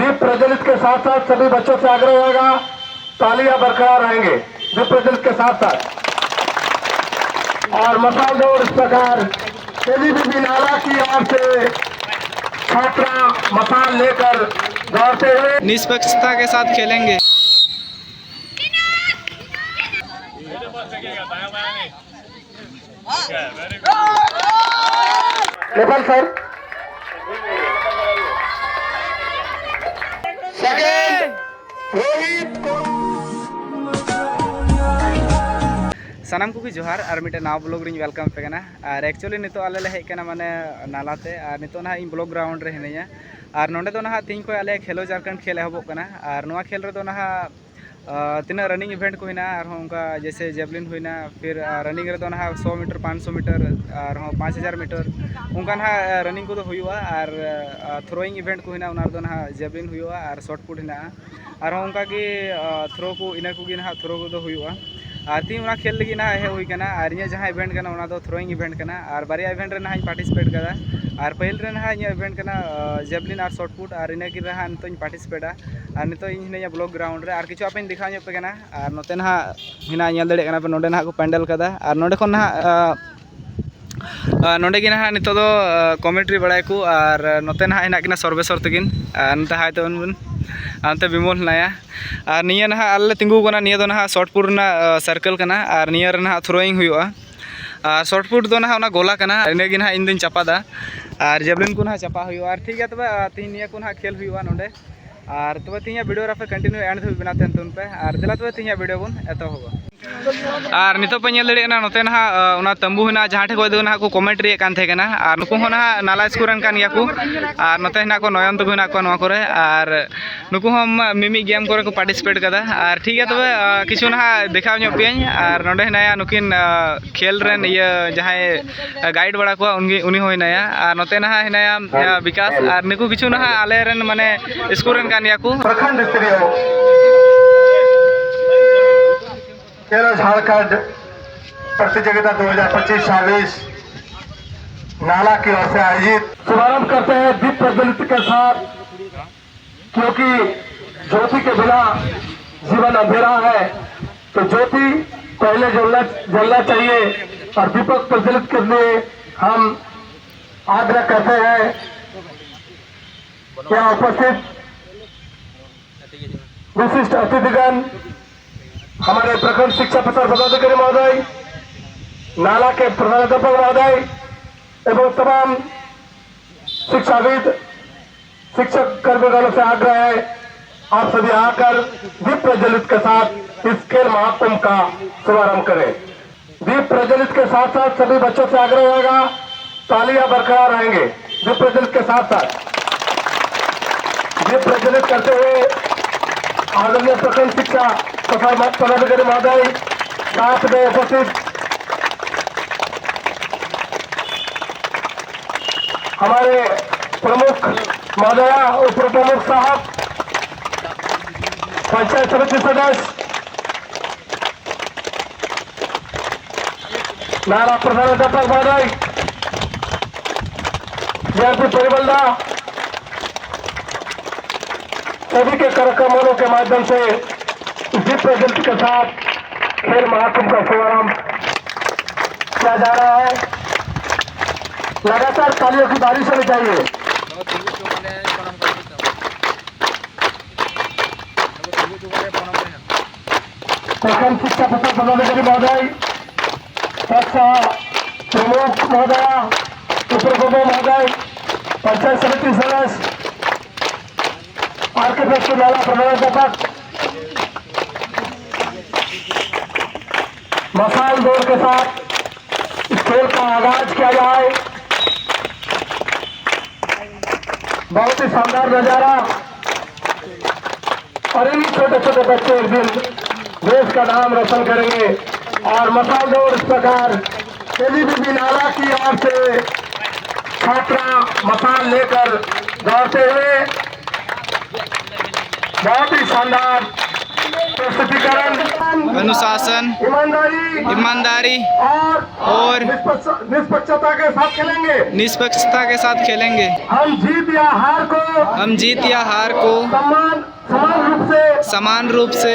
दीप प्रज्वलित के साथ साथ सभी बच्चों से आग्रह होगा, तालियां बरकरार रहेंगे दीप प्रज्वलित के साथ साथ। और मसाल दौड़ इस प्रकार केवीबीबी नाला की ओर से छात्रा मसाल लेकर दौड़ते हुए निष्पक्षता के साथ खेलेंगे। लेवल सर सेकंड रोहित सानाम को जोहार और मिटे नाव ब्लॉग री वेलकम पे और एक्चुअली नितो आले ले हेज माने नालाते और नितो ना इन ब्लॉग ग्राउंड रे हिनाया और नोंडे दो ना तीन को आले खेलो झारखंड खेल एहबोग कना और नोआ खेल रे दो ना तीना रनिंग इवेंट को होना और उनका जैसे जेवलिन होना फिर रनिंग रे दो ना 100 मीटर 500 मीटर और 5000 मीटर उनका ना रनिंग को हुआ और थ्रोइंग इवेंट को होना उना दो ना जेवलिन हुआ और शॉर्टपुट होना और उनका की थ्रो को इना को ना थ्रो को हुआ और तीन उना खेल लगी ना हे हुई कना और इना जहां इवेंट कना उना दो थ्रोइंग इवेंट कना और बारिया इवेंट रे ना पार्टिसिपेट कदा और पहिल रे ना इना इवेंट कना जेवलिन और शॉर्टपुट और इना की रहा नितो पार्टिसिपेटा और नितो इन हिना ब्लॉग ग्राउंड रे और किछु आपन दिखा पे कना और नोते ना हिना नेल दड़े कना पे नोडे ना को पेंडल कदा और नोडे खन ना नोडे की ना नितो दो कमेंट्री बड़ाय को और नोते ना हिना किना सर्वेसर तकिन नते हाय तो बन अंते विमल नाया और निया ना आले तिंगु कना निया दो ना शॉर्टपुट ना सर्कल कना और निया रे ना थ्रोइंग हुआ और शॉर्टपुट दो ना गोला कना इने गी ना इन दिन चापादा और जेवलिन को ना चापा हुआ और ठीक है तबे तीन निया को ना खेल हुआ नोडे और तबे तीन वीडियो रे कंटिन्यू एंड धो बनाते तुन पे और दिला तबे तीन वीडियो बन एतो होगा और नितो पे नेल दड़े ना नोते ना उना तंबू होना जहां ठे को दो ना को कमेंट्री कान थे कना और नुकु हो ना नाला स्कूरन कान या को और नोते ना को नयन तो ना को नवा करे और नुकु हम मिमी गेम करे को पार्टिसिपेट कदा और ठीक है तबे किछु ना देखाव ᱧᱚᱜ पेन और नोडे नाया नुकिन खेल रेन ये जहां गाइड बड़ा को उनी होय नाया और नोते ना हिनाया विकास और निकु किछु ना आले रेन माने स्कूरन कान या को प्रखंड स्तरीय खेलो झारखंड प्रतियोगिता 2025-26 नाला की ओर से आयोजित शुभारंभ करते हैं दीप प्रज्वलित के साथ, क्योंकि ज्योति के बिना जीवन अंधेरा है, तो ज्योति पहले जलना चाहिए और दीपक प्रज्वलित करने हम आग्रह करते हैं। यहाँ उपस्थित विशिष्ट अतिथिगण, हमारे प्रखंड शिक्षा प्रसार पदाधिकारी महोदय, नाला के प्रधानाध्यापक महोदय एवं तमाम शिक्षाविद शिक्षक कर्मचारियों से आग्रह है आप सभी आकर दीप प्रज्वलित के साथ इस खेल महाकुंभ का शुभारंभ करें। दीप प्रज्वलित के साथ साथ सभी बच्चों से आग्रह होगा, तालियां बरकरार रहेंगे दीप प्रज्वलित के साथ साथ। दीप प्रज्वलित करते हुए आदरणीय प्रखंड शिक्षा पदाधिकारी महोदय, साथ में उपस्थित हमारे प्रमुख महोदया, उप प्रमुख साहब, पंचायत समिति सदस्य, नाला प्रधानाध्यापक महोदय, जयंती परिवल्दा, सभी के कार्यक्रमों के माध्यम से दीप प्रज्वलित के साथ खेल महाकुंभ का शुभारंभ किया जा रहा है। लगातार तालियों की बारिश होनी चाहिए। प्रखंड शिक्षा प्रसार पदाधिकारी महोदय, कक्षा प्रमुख महोदया, उप प्रमुख महोदय, पंचायत समिति सदस्य, आर्किटेक्ट नाला प्रधानाध्यापक, मसाल दौड़ के साथ इस खेल का आगाज किया जाए। बहुत ही शानदार नजारा और इन छोटे छोटे बच्चे एक दिन देश का नाम रोशन करेंगे। और मसाल दौड़ इस प्रकार केवीबीबी नाला की ओर से छात्रा मसाल लेकर दौड़ते हुए बहुत ही शानदार प्रस्तुतिकरण, अनुशासन, ईमानदारी और निष्पक्षता के साथ खेलेंगे। निष्पक्षता के साथ खेलेंगे। हम जीत या हार को समान रूप से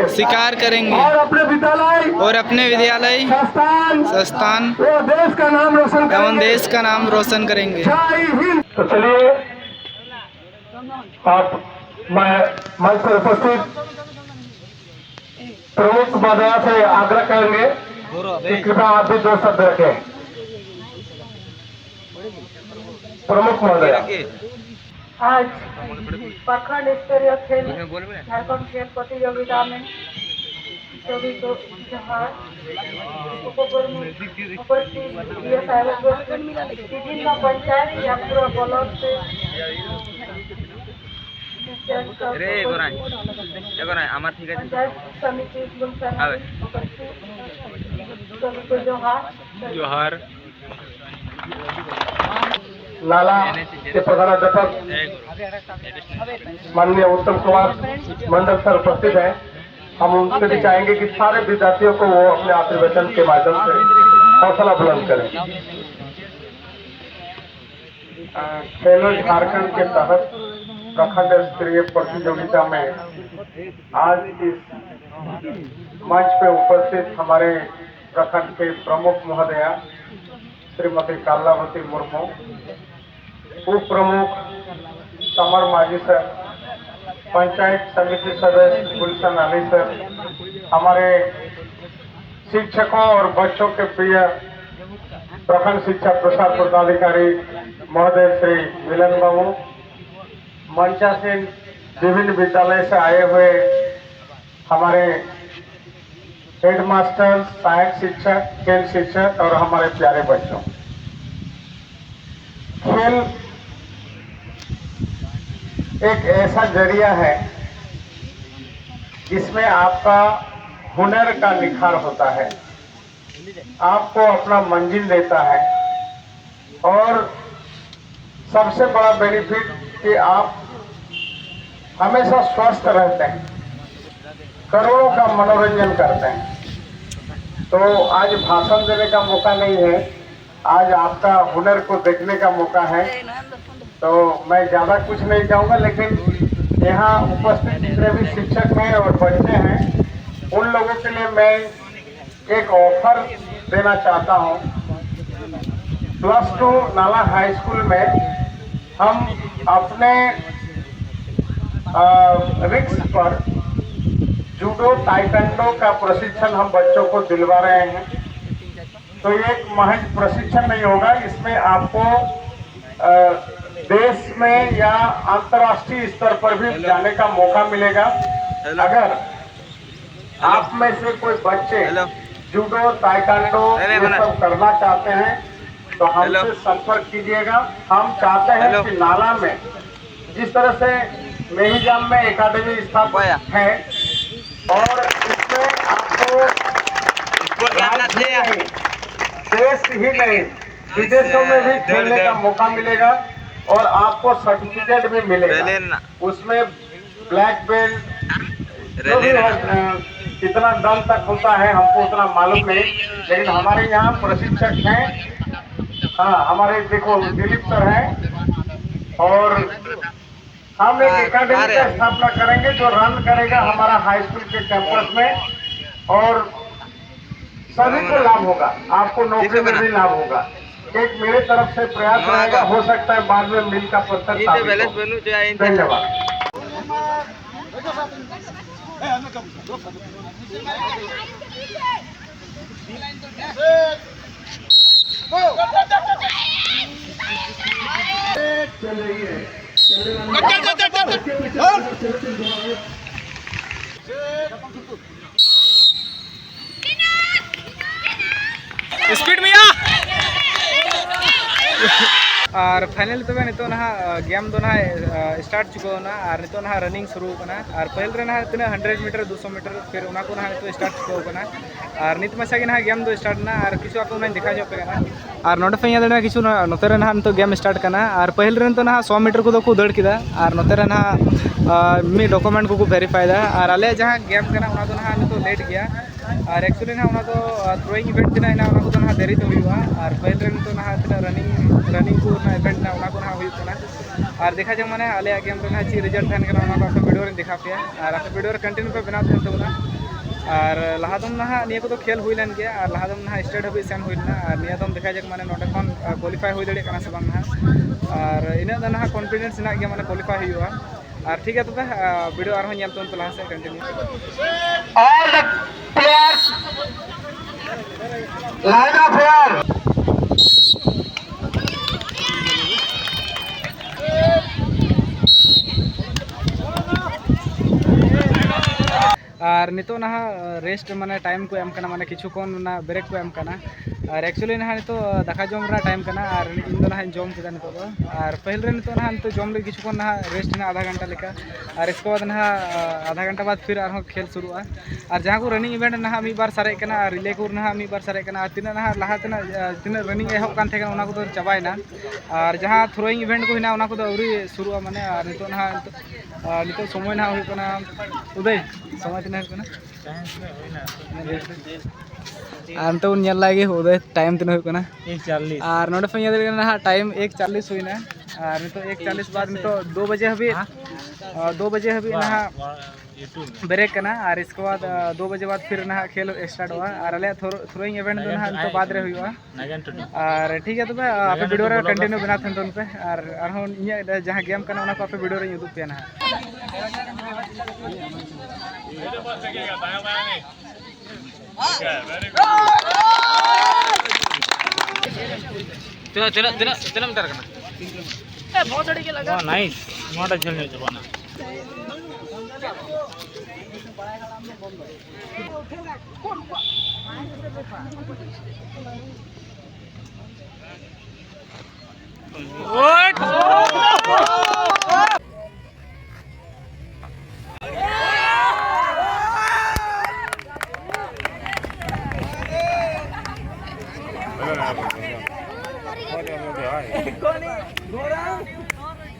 स्वीकार करेंगे और अपने विद्यालय संस्थान एवं देश का नाम रोशन करेंगे। जय हिंद। तो चलिए आप मंच पर उपस्थित प्रमुख महोदया से आग्रह करेंगे कि कृपया आप भी 2 शब्द रखें। प्रमुख महोदया। आज प्रखंड स्तरीय खेल झारखंड खेल प्रतियोगिता में सभी को जहाँ उपस्थित विभिन्न पंचायत या पूरा ब्लॉक से पंचायत समिति सभी को जोहार। नाला के प्रधानाध्यापक माननीय उत्तम कुमार मंडल सर उपस्थित हैं। हम उनसे भी चाहेंगे कि सारे विद्यार्थियों को वो अपने आशीर्वचन के माध्यम से हौसला बुलंद करें। खेलो झारखंड के तहत प्रखंड स्तरीय प्रतियोगिता में आज इस मंच पे उपस्थित हमारे प्रखंड के प्रमुख महोदया श्रीमती कालावती मुर्मू, उप प्रमुख समर माझी सर, पंचायत समिति सदस्य गुलशन अली सर, हमारे शिक्षकों और बच्चों के प्रिय प्रखंड शिक्षा प्रसार पदाधिकारी महोदय श्री मिलन बाबू, मंचासीन विभिन्न विद्यालय से आए हुए हमारे हेडमास्टर, सहायक शिक्षक, खेल शिक्षक और हमारे प्यारे बच्चों। खेल एक ऐसा जरिया है जिसमें आपका हुनर का निखार होता है, आपको अपना मंजिल देता है और सबसे बड़ा बेनिफिट कि आप हमेशा स्वस्थ रहते हैं, करोड़ों का मनोरंजन करते हैं। तो आज भाषण देने का मौका नहीं है, आज आपका हुनर को देखने का मौका है। तो मैं ज़्यादा कुछ नहीं चाहूँगा, लेकिन यहाँ उपस्थित जितने भी शिक्षक हैं और बच्चे हैं उन लोगों के लिए मैं एक ऑफर देना चाहता हूँ। +2 नाला हाई स्कूल में हम अपने रिक्स पर जूडो ताइक्वांडो का प्रशिक्षण हम बच्चों को दिलवा रहे हैं। तो ये एक महज प्रशिक्षण नहीं होगा, इसमें आपको देश में या अंतर्राष्ट्रीय स्तर पर भी जाने का मौका मिलेगा। अगर आप में से कोई बच्चे जूडो ताइक्वांडो ये सब करना चाहते हैं तो हमसे संपर्क कीजिएगा। हम चाहते हैं कि नाला में जिस तरह से मेहिजाम में एकेडमी स्थापित है और इसमें आपको देश ही नहीं विदेशों में भी खेलने का मौका मिलेगा और आपको सर्टिफिकेट भी मिलेगा। उसमें ब्लैक बेल्ट जो भी है, कितना दम तक होता है हमको उतना मालूम नहीं, लेकिन हमारे यहाँ प्रशिक्षक हैं। हाँ, हमारे देखो दिलीप सर हैं और हम एक एकेडमी का स्थापना करेंगे जो रन करेगा हमारा हाई स्कूल के कैंपस में और सभी को लाभ होगा, आपको नौकरी में भी लाभ होगा। एक मेरे तरफ से प्रयास रहेगा, हो सकता है बाद में मिल का पत्थर साबित हो। धन्यवाद। स्पीड में आ और फाइनल तब नितो ना गेम दो ना स्टार्ट चुकावना और नितो ना रनिंग शुरू करना और पहल रे ना तीन 100 मीटर 200 मीटर फिर उना को ना नितो स्टार्ट चुकावना और नित माछा के ना गेम दो स्टार्ट ना और किछु आपको ना दिखा जोpe ना और नोटे पे याद किछु नोते रे ना नितो गेम स्टार्ट करना और पहल रे तो ना 100 मीटर को को दड़ किदा और नोते रे ना मी डॉक्यूमेंट को वेरीफाई दा और आले जहां गेम करना उना तो ना नितो लेट गया और एक्चुअली ना उना तो थ्रोइंग इवेंट तना ना उना को तो ना देरी तो हुआ और पहल रे तो ना तना रनिंग को ना इवेंट ना उना को ना हुई तना और देखा जाए माने आले गेम रे ना ची रिजल्ट थान करना उना को वीडियो रे दिखा पे और आप वीडियो रे कंटिन्यू पे बना देते ना और लहादम ना निया को तो खेल हुई लन गया और लहादम ना स्टेट हबी सेन हुई ना और निया दम देखा जाए माने नोटे खन क्वालिफाई हुई दड़े कना से बांग ना और इना ना कॉन्फिडेंस ना गया माने क्वालिफाई हुआ और ठीक है तो वीडियो और नेल तो लहा से continue all the players line up here और नितो ना रेस्ट माने टाइम को एम करना माने किछु कोन ना ब्रेक को एम करना और एक्चुअली ना नितो दाका जम रा टाइम करना और इन ना जम किदा नितो और पहल रे नितो ना नितो जम ले किछु कोन ना रेस्ट ना आधा घंटा लेका और इसके बाद ना आधा घंटा बाद फिर आरो खेल शुरू और जहां को रनिंग इवेंट ना मी बार सारे कना और रिले को ना मी बार सारे कना तीन ना लहा तीन रनिंग एहब कान थे उना को तो चबायना और जहां थ्रोइंग इवेंट को हिना उना को तो अवरी शुरू माने और नितो ना नितो समय ना हुई कना उदय समय तीन हुई कना और तो उन लागे उदय टाइम तीन हुई कना 1:40 और नोडे पे याद ना टाइम 1:40 हुई ना और नितो 1:40 बाद नितो 2 बजे हबी 2 बजे हबी ना ब्रेक करना और इसके बाद 2 बजे बाद फिर ना खेल स्टार्ट हुआ और अले थ्रोइंग इवेंट दो ना तो बाद रे हुआ और ठीक है तो आप वीडियो रे कंटिन्यू बना थन पे और इन जहां गेम करना उना को आप वीडियो रे उदुग पे ना चला मीटर करना बहुत जड़ी के लगा नाइस मोटा चलने जमाना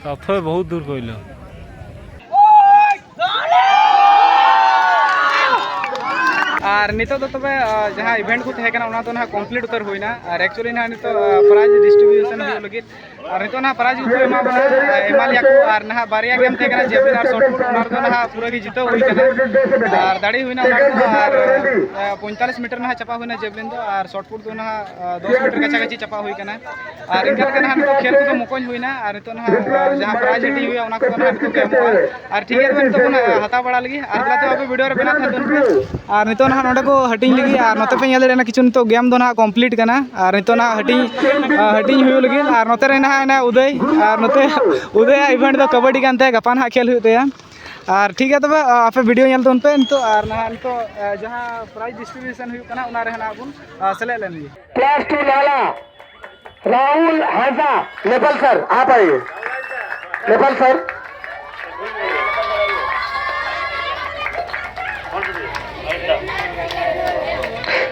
कफे बहुत दूर कोइलो और नितो तो तबे जहां इवेंट को थे कना उना तो ना कंप्लीट उतर हुईना और एक्चुअली ना नितो प्राइज डिस्ट्रीब्यूशन हो लगी और नितो ना प्राइज को एमा बना एमालिया को और ना बारिया गेम थे कना जेबलिन और शॉट पुट उना तो ना पूरा की जीतो हुई कना और दाड़ी हुईना और 45 मीटर ना चपा हुईना जेबलिन तो और शॉट पुट तो ना 10 मीटर का चकाची चपा हुई कना और इनका कना नितो खेल को मोकन हुईना और नितो ना जहां प्राइज हटी हुई उना को ना नितो के और ठीक है तो नितो ना हता बड़ा लगी और गला तो आप वीडियो रे बना था और नितो ना नोडे को हटिंग लगी और नोते पे याद किछु नितो गेम दो ना कंप्लीट करना और नितो ना हटिंग हुई लगी और नोते रे ना उदय और नोते उदय इवेंट दो कबड्डी कान थे गपा ना खेल हुई और ठीक है तब आप वीडियो नल तो पे नितो और ना नितो जहां प्राइज डिस्ट्रीब्यूशन हुई कना उना रे ना बुन सेले लेन गी क्लास 2 नाला राहुल हाजा नेपाल सर आप आइए नेपाल सर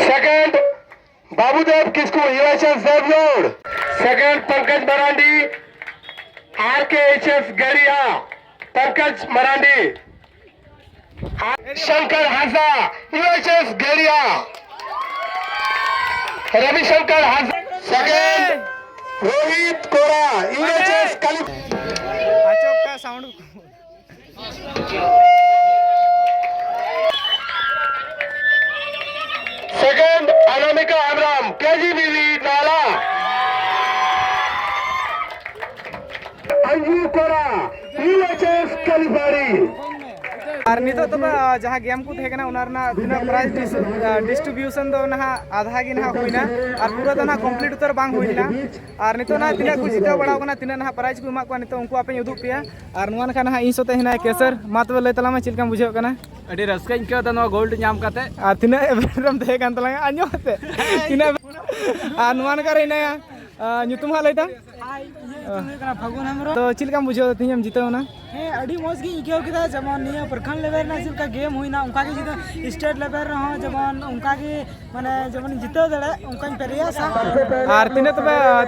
सेकंड बाबूदेव किसको यूएचएस देवलोड सेकंड पंकज मरांडी आरकेएचएस गड़िया पंकज मरांडी शंकर हाजा यूएचएस गड़िया रविशंकर हाजा सेकंड रोहित कोरा यूएचएस अचोक का sound second Anamika Abram KGBV नाला अंजू कोरा यूएचएस कलिबाड़ी और नितो तब जहाँ गेम को थे उना प्राइज डिस्ट्रीब्यूशन दो ना आधा गी ना हुईना और पूरा तो ना कंप्लीट उतर बांग हुईना और नितो ना तीना को जिता बड़ा होना तीना ना प्राइज को एमा को नितो उनको आपे उदुग पेया और नुआ ना ना इन सोते हिना केसर मा तबे लय तला मा चिलका बुझे कना अडी रस्का इनका ता नो गोल्ड नाम काते और तीना एवरम थे कान तला आño ते तीना और नुआ ना करे ना ᱧᱩᱛᱩᱢ ᱦᱟ ᱞᱟᱹᱭ ᱛᱟ फागुन हेम्ब्रम तो चिल काम बुझाव तीन जीतो ना ᱦᱮᱸ ᱟᱹᱰᱤ ᱢᱚᱡᱽ ᱜᱤᱧ ᱟᱹᱭᱠᱟᱹᱣ ᱠᱮᱫᱟ ᱡᱮᱢᱚᱱ ᱱᱤᱭᱟᱹ ᱯᱨᱚᱠᱷᱚᱸᱰ ᱞᱮᱵᱮᱞ ᱨᱮᱱᱟᱜ ᱪᱮᱫ ᱞᱮᱠᱟ ᱜᱮᱢ ᱦᱩᱭᱱᱟ ᱚᱱᱠᱟ ᱜᱮ ᱡᱩᱫᱤ ᱥᱴᱮᱴ ᱞᱮᱵᱮᱞ ᱨᱮᱦᱚᱸ ᱡᱮᱢᱚन ᱚᱱᱠᱟ ᱜᱮ ᱢᱟᱱᱮ ᱡᱮᱢᱚᱱ ᱡᱤᱛᱟᱹᱣ ᱫᱟᱲᱮ ᱚᱱᱠᱟᱧ ᱯᱮᱨᱮᱭᱟᱥᱟ और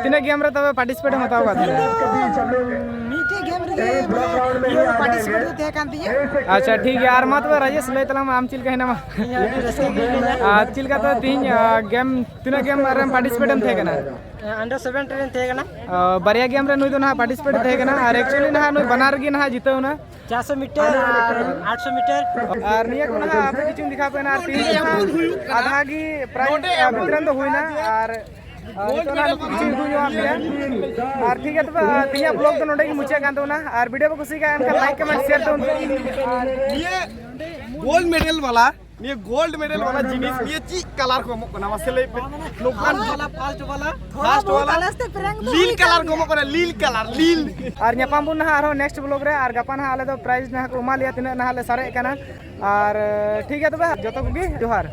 तीन गेम रे तब पार्टिसिपेट हताव का ᱢᱤᱫᱴᱮᱡ ᱜᱮᱢ ᱨᱮᱜᱮ ᱤᱭᱟᱹ ᱯᱟर्टिसिपेट ᱫᱚ ᱛᱟᱦᱮᱸ ᱠᱟᱱ ᱛᱤᱧᱟᱹ अच्छा ठीक है और मत राजेश लय तलाम आम चिल का हेना ᱟᱹᱰᱤ ᱨᱟᱹᱥᱠᱟᱹ ᱜᱮ ᱢᱤᱱᱟᱹᱧᱟ चिल का तो तीन गेम तीन गेम रे पार्टिसिपेट थे कना अंडर 17 ᱨᱮᱧ ᱛᱟᱦᱮᱸ ᱠᱟᱱᱟ बारिया गेम रे नुई दो ना पार्टिसिपेट थे कना और एक्चुअली ना नुई बनार गे ना जीतो ना 400 मीटर और 800 मीटर और निया को ना आप किछु दिखा पे ना तीन आधा की प्राइस वितरण तो हुई ना और तो ना किछु दु जो आप और ठीक है तो तीन ब्लॉग तो नोडे की मुचे कान तो ना और वीडियो को खुशी का इनका लाइक कमेंट शेयर तो ये गोल्ड मेडल वाला जिनिस ये ची कलर को मकना मसले पे लोगन वाला फर्स्ट वाला लील कलर को मकना लील कलर लील और ᱧᱟᱯᱟᱢ ᱵᱚᱱ ᱱᱟᱦᱟᱜ ᱟᱨᱦᱚᱸ नेक्स्ट ब्लॉग रे और ᱜᱟᱯᱟ ᱱᱟᱦᱟᱜ ᱟᱞᱮ ᱫᱚ ᱯᱨᱟइᱡ ᱱᱟᱦᱟᱜ ᱠᱚ ᱮᱢᱟ ᱞᱮᱭᱟ ᱛᱤᱱᱟᱹᱜ ᱱᱟᱦᱟᱜ ᱞᱮ ᱥᱟᱨᱮᱡ ᱠᱟᱱᱟ और ठीक है तबे जतो को जोहार।